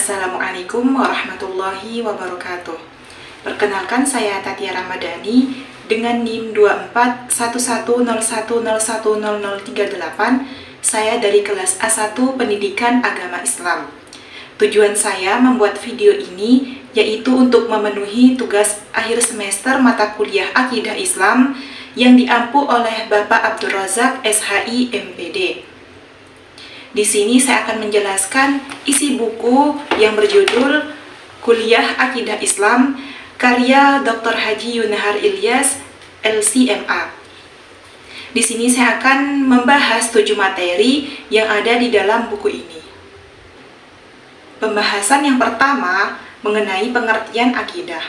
Assalamualaikum warahmatullahi wabarakatuh. Perkenalkan, saya Tatia Ramadhani dengan NIM 241101010038. Saya dari kelas A1 Pendidikan Agama Islam. Tujuan saya membuat video ini yaitu untuk memenuhi tugas akhir semester mata kuliah Akidah Islam yang diampu oleh Bapak Abdul Razak SHI MPD. Di sini saya akan menjelaskan isi buku yang berjudul Kuliah Akidah Islam karya Dr. Haji Yunahar Ilyas LCMA. Di sini saya akan membahas 7 materi yang ada di dalam buku ini. Pembahasan yang pertama mengenai pengertian akidah.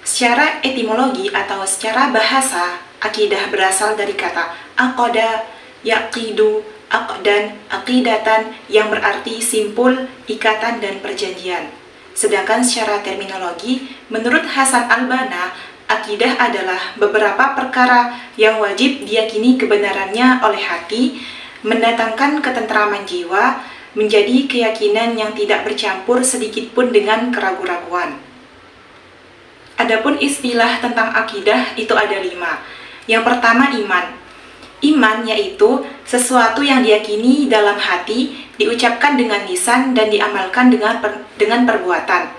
Secara etimologi atau secara bahasa, akidah berasal dari kata aqada, yaqidu, aqdan, aqidatan yang berarti simpul, ikatan, dan perjanjian. Sedangkan secara terminologi, menurut Hasan Al-Banna, akidah adalah beberapa perkara yang wajib diyakini kebenarannya oleh hati, mendatangkan ketentraman jiwa, menjadi keyakinan yang tidak bercampur sedikitpun dengan keraguan-raguan. Adapun istilah tentang akidah itu ada 5. Yang pertama, iman. Iman yaitu sesuatu yang diyakini dalam hati, diucapkan dengan lisan, dan diamalkan dengan perbuatan.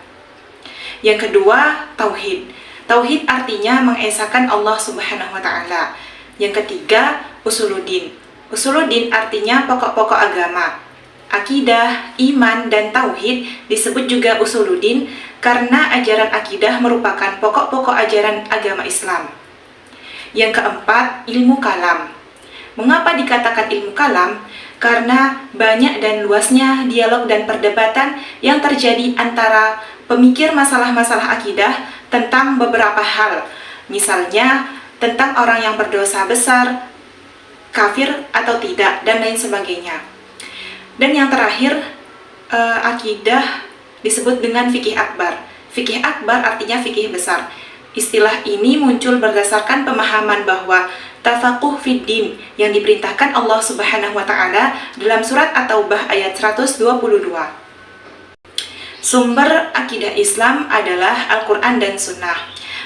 Yang kedua, tauhid. Tauhid artinya mengesahkan Allah Subhanahu wa Ta'ala. Yang ketiga, usuluddin. Usuluddin artinya pokok-pokok agama. Akidah, iman, dan tauhid disebut juga usuluddin karena ajaran akidah merupakan pokok-pokok ajaran agama Islam. Yang keempat, ilmu kalam. Mengapa dikatakan ilmu kalam? Karena banyak dan luasnya dialog dan perdebatan yang terjadi antara pemikir masalah-masalah akidah tentang beberapa hal. Misalnya, tentang orang yang berdosa besar, kafir atau tidak, dan lain sebagainya. Dan yang terakhir, akidah disebut dengan fikih akbar. Fikih akbar artinya fikih besar. Istilah ini muncul berdasarkan pemahaman bahwa tafaqquh fid din yang diperintahkan Allah Subhanahu wa Ta'ala dalam surat At-Taubah ayat 122. Sumber akidah Islam adalah Al-Quran dan Sunnah.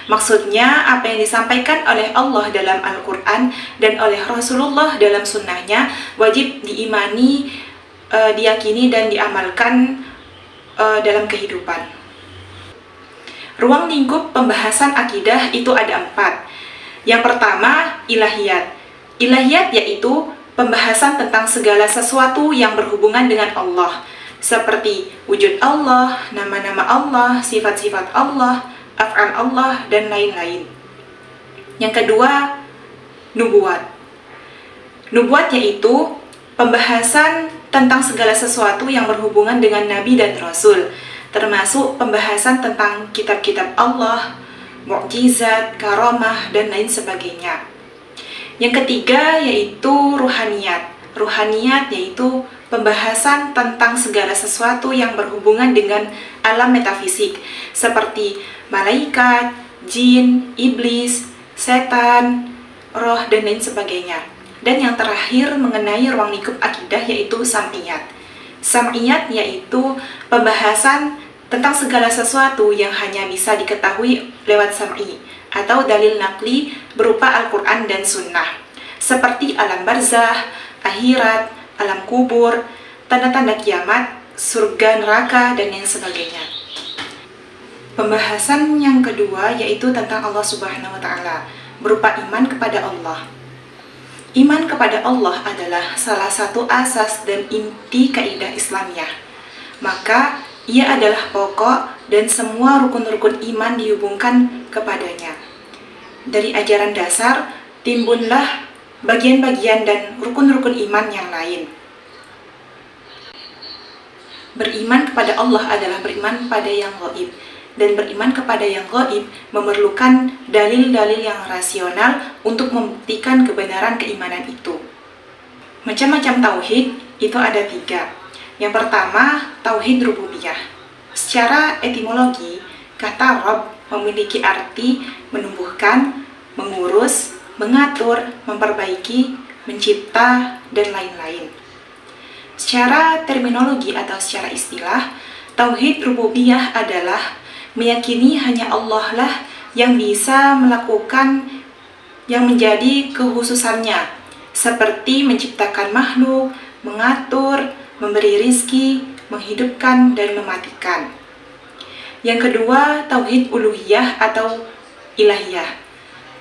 Maksudnya, apa yang disampaikan oleh Allah dalam Al-Quran dan oleh Rasulullah dalam sunnahnya wajib diimani, diyakini, dan diamalkan dalam kehidupan. Ruang lingkup pembahasan akidah itu ada 4. Yang pertama, ilahiyat. Ilahiyat yaitu pembahasan tentang segala sesuatu yang berhubungan dengan Allah, seperti wujud Allah, nama-nama Allah, sifat-sifat Allah, af'al Allah, dan lain-lain. Yang kedua, nubuat. Nubuat yaitu pembahasan tentang segala sesuatu yang berhubungan dengan Nabi dan Rasul, termasuk pembahasan tentang kitab-kitab Allah, mukjizat, karamah, dan lain sebagainya. Yang ketiga yaitu ruhaniyat. Ruhaniyat yaitu pembahasan tentang segala sesuatu yang berhubungan dengan alam metafisik, seperti malaikat, jin, iblis, setan, roh, dan lain sebagainya. Dan yang terakhir mengenai ruang lingkup akidah yaitu sam'iyat. Sam'iyat yaitu pembahasan tentang segala sesuatu yang hanya bisa diketahui lewat sam'i atau dalil naqli berupa Al-Quran dan Sunnah, seperti alam barzah, akhirat, alam kubur, tanda-tanda kiamat, surga, neraka, dan lain sebagainya. Pembahasan yang kedua yaitu tentang Allah Subhanahu wa Ta'ala berupa iman kepada Allah. Iman kepada Allah adalah salah satu asas dan inti kaidah Islamiyah. Maka ia adalah pokok dan semua rukun-rukun iman dihubungkan kepadanya. Dari ajaran dasar timbunlah bagian-bagian dan rukun-rukun iman yang lain. Beriman kepada Allah adalah beriman pada yang gaib, dan beriman kepada yang gaib memerlukan dalil-dalil yang rasional untuk membuktikan kebenaran keimanan itu. Macam-macam tauhid itu ada 3. Yang pertama, tauhid rububiyah. Secara etimologi, kata Rabb memiliki arti menumbuhkan, mengurus, mengatur, memperbaiki, mencipta, dan lain-lain. Secara terminologi atau secara istilah, Tauhid rububiyah adalah meyakini hanya Allah lah yang bisa melakukan yang menjadi kekhususannya, seperti menciptakan makhluk, mengatur, memberi rizki, menghidupkan, dan mematikan. Yang kedua, tauhid uluhiyah atau ilahiyah.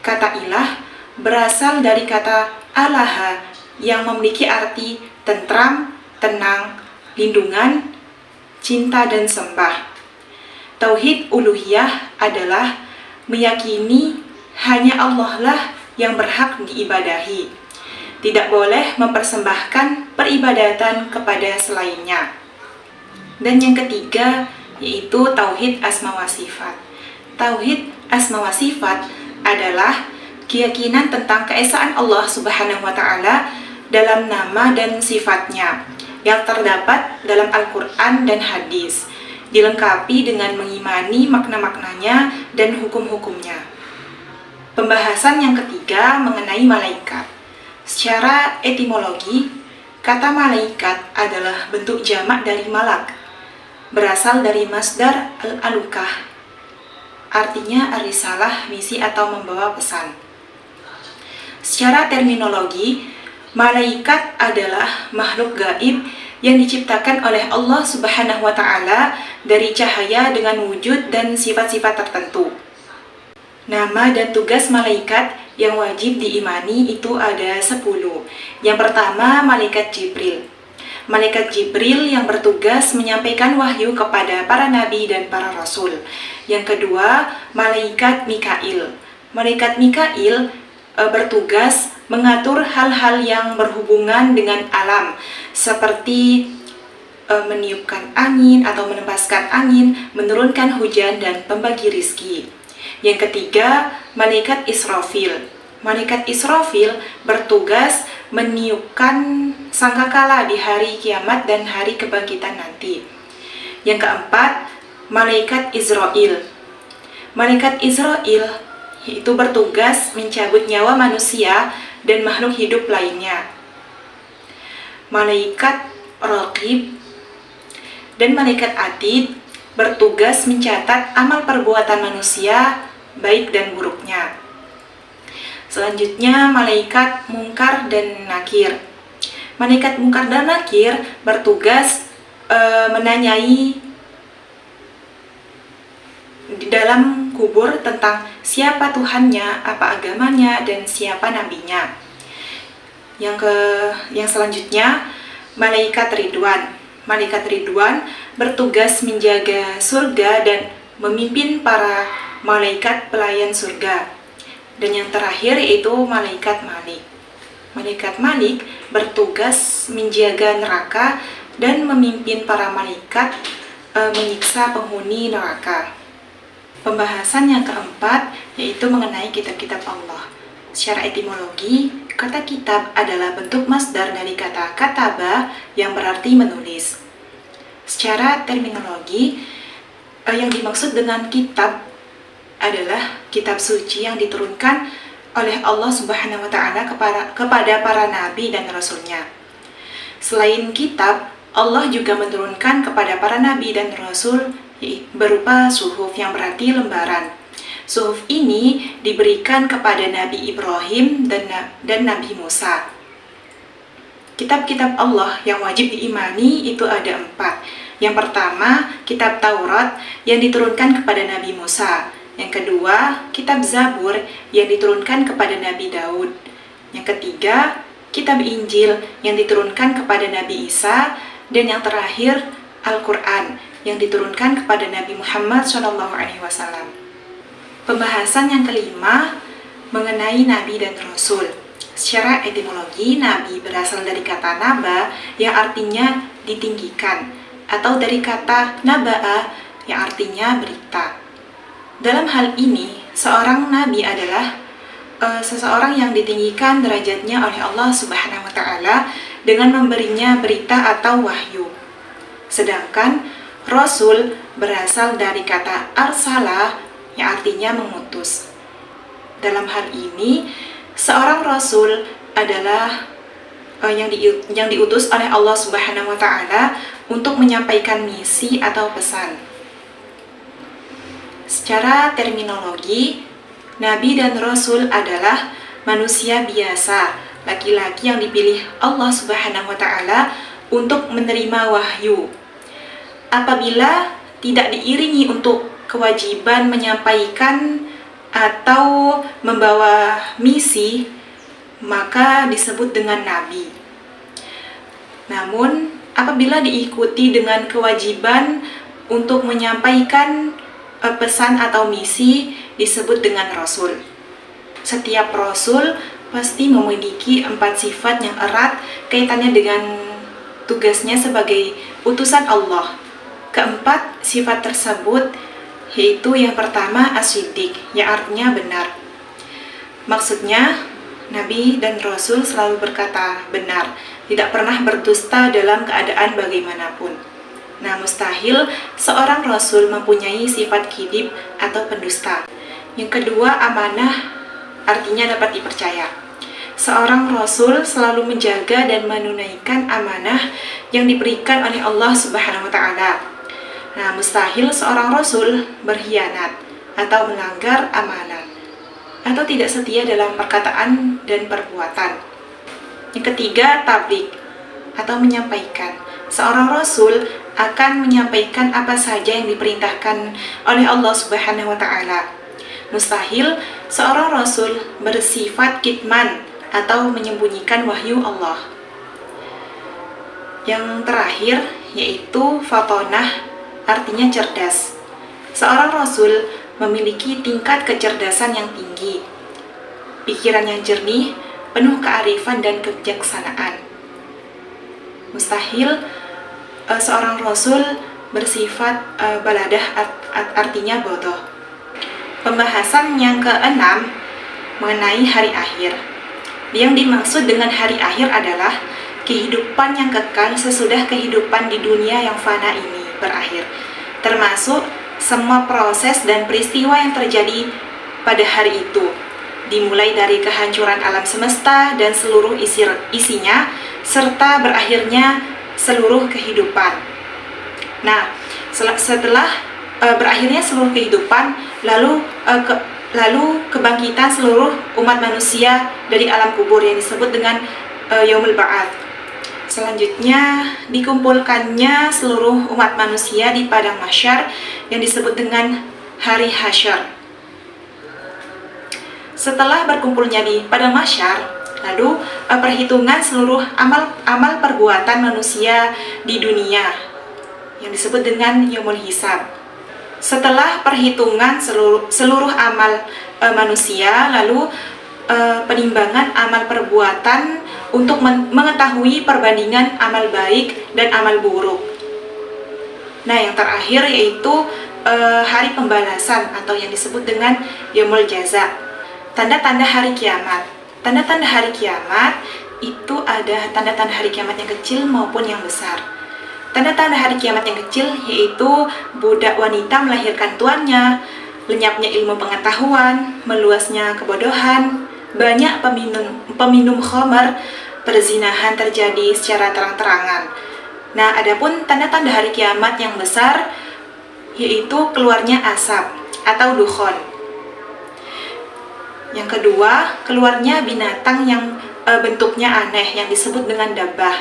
Kata ilah berasal dari kata alaha yang memiliki arti tentram, tenang, lindungan, cinta, dan sembah. Tauhid uluhiyah adalah meyakini hanya Allah lah yang berhak diibadahi. Tidak boleh mempersembahkan peribadatan kepada selainnya. Dan yang ketiga yaitu tauhid asma wa sifat. Tauhid asma wa sifat adalah keyakinan tentang keesaan Allah Subhanahu wa taala dalam nama dan sifatnya yang terdapat dalam Al-Quran dan hadis, dilengkapi dengan mengimani makna-maknanya dan hukum-hukumnya. Pembahasan yang ketiga mengenai malaikat. Secara etimologi, kata malaikat adalah bentuk jamak dari malak, berasal dari masdar al-alukah, artinya arisalah, misi atau membawa pesan. Secara terminologi, malaikat adalah makhluk gaib yang diciptakan oleh Allah Subhanahu wa taala dari cahaya dengan wujud dan sifat-sifat tertentu. Nama dan tugas malaikat yang wajib diimani itu ada 10. Yang pertama, malaikat Jibril. Malaikat Jibril yang bertugas menyampaikan wahyu kepada para nabi dan para rasul. Yang kedua, malaikat Mikail. Malaikat Mikail bertugas mengatur hal-hal yang berhubungan dengan alam, seperti meniupkan angin atau menempaskan angin, menurunkan hujan, dan pembagi rizki. Yang ketiga, malaikat Israfil. Malaikat Israfil bertugas meniupkan sangkakala di hari kiamat dan hari kebangkitan nanti. Yang keempat, malaikat Israil. Malaikat Israil itu bertugas mencabut nyawa manusia dan makhluk hidup lainnya. Malaikat Raqib dan malaikat Atid bertugas mencatat amal perbuatan manusia, baik dan buruknya. Selanjutnya, malaikat Munkar dan Nakir. Malaikat Munkar dan Nakir bertugas menanyai di dalam kubur tentang siapa Tuhannya, apa agamanya, dan siapa nabinya. Yang selanjutnya, malaikat Ridwan. Malaikat Ridwan bertugas menjaga surga dan memimpin para malaikat pelayan surga. Dan yang terakhir yaitu malaikat Malik. Malaikat Malik bertugas menjaga neraka dan memimpin para malaikat menyiksa penghuni neraka. Pembahasan yang keempat yaitu mengenai kitab-kitab Allah. Secara etimologi, kata kitab adalah bentuk masdar dari kata kataba yang berarti menulis. Secara terminologi, yang dimaksud dengan kitab adalah kitab suci yang diturunkan oleh Allah Subhanahu wa taala kepada para nabi dan rasulnya. Selain kitab, Allah juga menurunkan kepada para nabi dan rasul berupa suhuf yang berarti lembaran. Suhuf ini diberikan kepada Nabi Ibrahim dan Nabi Musa. Kitab-kitab Allah yang wajib diimani itu ada 4. Yang pertama, kitab Taurat yang diturunkan kepada Nabi Musa. Yang kedua, kitab Zabur yang diturunkan kepada Nabi Daud. Yang ketiga, kitab Injil yang diturunkan kepada Nabi Isa. Dan yang terakhir, Al-Quran yang diturunkan kepada Nabi Muhammad SAW. Pembahasan yang kelima mengenai Nabi dan Rasul. Secara etimologi, Nabi berasal dari kata naba yang artinya ditinggikan, atau dari kata naba'a yang artinya berita. Dalam hal ini, seorang Nabi adalah seseorang yang ditinggikan derajatnya oleh Allah Subhanahu wa taala dengan memberinya berita atau wahyu. Sedangkan Rasul berasal dari kata arsala yang artinya mengutus. Dalam hal ini, seorang Rasul adalah yang diutus oleh Allah Subhanahu wa taala untuk menyampaikan misi atau pesan. Secara terminologi, nabi dan rasul adalah manusia biasa, laki-laki yang dipilih Allah Subhanahu wa taala untuk menerima wahyu. Apabila tidak diiringi untuk kewajiban menyampaikan atau membawa misi, maka disebut dengan nabi. Namun, apabila diikuti dengan kewajiban untuk menyampaikan pesan atau misi, disebut dengan rasul. Setiap rasul pasti memiliki 4 sifat yang erat kaitannya dengan tugasnya sebagai utusan Allah. Keempat sifat tersebut yaitu yang pertama as-siddiq, yang artinya benar. Maksudnya, Nabi dan Rasul selalu berkata benar, tidak pernah berdusta dalam keadaan bagaimanapun. Nah, mustahil seorang Rasul mempunyai sifat kidib atau pendusta. Yang kedua, amanah, artinya dapat dipercaya. Seorang Rasul selalu menjaga dan menunaikan amanah yang diberikan oleh Allah Subhanahu wa taala. Nah, mustahil seorang Rasul berkhianat atau melanggar amanat, atau tidak setia dalam perkataan dan perbuatan. Yang ketiga, tabligh atau menyampaikan. Seorang rasul akan menyampaikan apa saja yang diperintahkan oleh Allah Subhanahu wa taala. Mustahil seorang rasul bersifat kitman atau menyembunyikan wahyu Allah. Yang terakhir yaitu fatonah, artinya cerdas. Seorang rasul memiliki tingkat kecerdasan yang tinggi, pikiran yang jernih, penuh kearifan dan kebijaksanaan. Mustahil seorang rasul bersifat baladah, artinya bodoh. Pembahasan yang keenam mengenai hari akhir. Yang dimaksud dengan hari akhir adalah kehidupan yang kekal sesudah kehidupan di dunia yang fana ini berakhir, termasuk semua proses dan peristiwa yang terjadi pada hari itu, dimulai dari kehancuran alam semesta dan seluruh isinya, serta berakhirnya seluruh kehidupan. Nah, setelah berakhirnya seluruh kehidupan, lalu kebangkitan seluruh umat manusia dari alam kubur yang disebut dengan Yaumul Ba'ats. Selanjutnya, dikumpulkannya seluruh umat manusia di padang mahsyar yang disebut dengan hari hasyar. Setelah berkumpulnya di padang mahsyar, lalu perhitungan seluruh amal perbuatan manusia di dunia yang disebut dengan Yaumul Hisab. Setelah perhitungan seluruh amal manusia, lalu penimbangan amal perbuatan untuk mengetahui perbandingan amal baik dan amal buruk. Nah, yang terakhir yaitu hari pembalasan atau yang disebut dengan Yaumul Jaza. Tanda-tanda hari kiamat. Tanda-tanda hari kiamat itu ada tanda-tanda hari kiamat yang kecil maupun yang besar. Tanda-tanda hari kiamat yang kecil yaitu budak wanita melahirkan tuannya, lenyapnya ilmu pengetahuan, meluasnya kebodohan, banyak peminum khamar, perzinahan terjadi secara terang-terangan. Nah, adapun tanda-tanda hari kiamat yang besar yaitu keluarnya asap atau dukhon. Yang kedua, keluarnya binatang yang bentuknya aneh yang disebut dengan dabbah.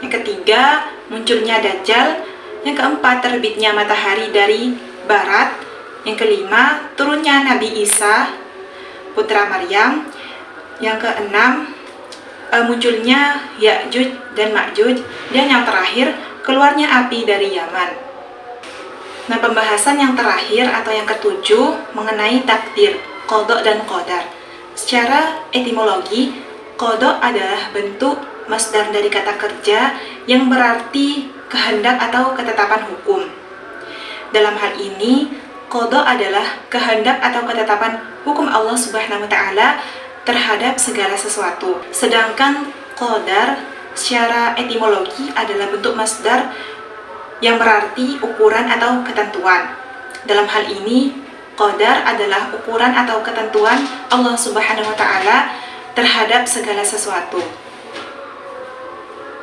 Yang ketiga, munculnya Dajjal. Yang keempat, terbitnya matahari dari barat. Yang kelima, turunnya Nabi Isa, putra Maryam. Yang keenam, munculnya Ya'juj dan Ma'juj. Dan yang terakhir, keluarnya api dari Yaman. Nah, pembahasan yang terakhir atau yang ketujuh mengenai takdir, qada dan qadar. Secara etimologi, qada adalah bentuk masdar dari kata kerja yang berarti kehendak atau ketetapan hukum. Dalam hal ini, qada adalah kehendak atau ketetapan hukum Allah Subhanahu wa taala terhadap segala sesuatu. Sedangkan qadar secara etimologi adalah bentuk masdar yang berarti ukuran atau ketentuan. Dalam hal ini, qadar adalah ukuran atau ketentuan Allah Subhanahu wa taala terhadap segala sesuatu.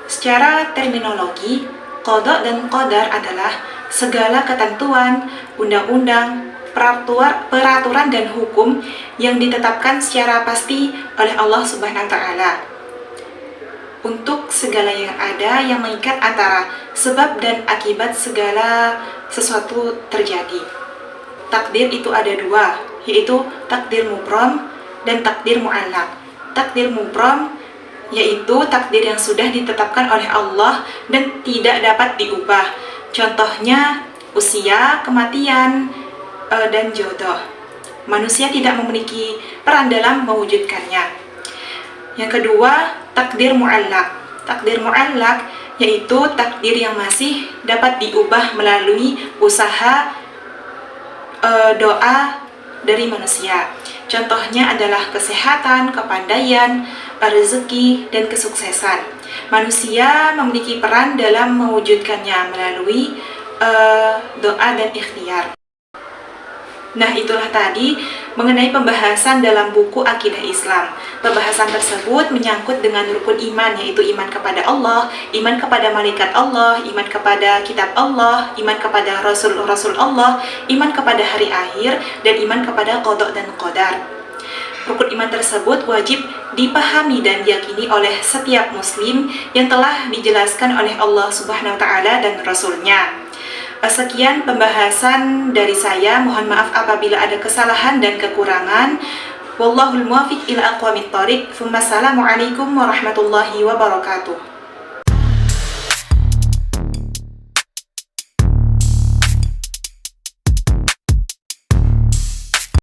Secara terminologi, qada dan qadar adalah segala ketentuan, undang-undang, peraturan dan hukum yang ditetapkan secara pasti oleh Allah Subhanahu wa taala untuk segala yang ada yang mengikat antara sebab dan akibat segala sesuatu terjadi. Takdir itu ada dua, yaitu takdir mubram dan takdir mu'allaq. Takdir mubram yaitu takdir yang sudah ditetapkan oleh Allah dan tidak dapat diubah. Contohnya usia, kematian, dan jodoh. Manusia tidak memiliki peran dalam mewujudkannya. Yang kedua, takdir mu'allaq. Takdir mu'allaq yaitu takdir yang masih dapat diubah melalui usaha doa dari manusia. Contohnya adalah kesehatan, kepandaian, rezeki, dan kesuksesan. Manusia memiliki peran dalam mewujudkannya melalui doa dan ikhtiar. Nah, itulah tadi mengenai pembahasan dalam buku Akidah Islam. Pembahasan tersebut menyangkut dengan rukun iman, yaitu iman kepada Allah, iman kepada malaikat Allah, iman kepada kitab Allah, iman kepada rasul-rasul Allah, iman kepada hari akhir, dan iman kepada qada dan qadar. Rukun iman tersebut wajib dipahami dan diyakini oleh setiap muslim yang telah dijelaskan oleh Allah Subhanahu wa taala dan Rasul-Nya. Sekian pembahasan dari saya. Mohon maaf apabila ada kesalahan dan kekurangan. Wallahul muwaffiq ila aqwamit thoriq. Assalamualaikum warahmatullahi wabarakatuh.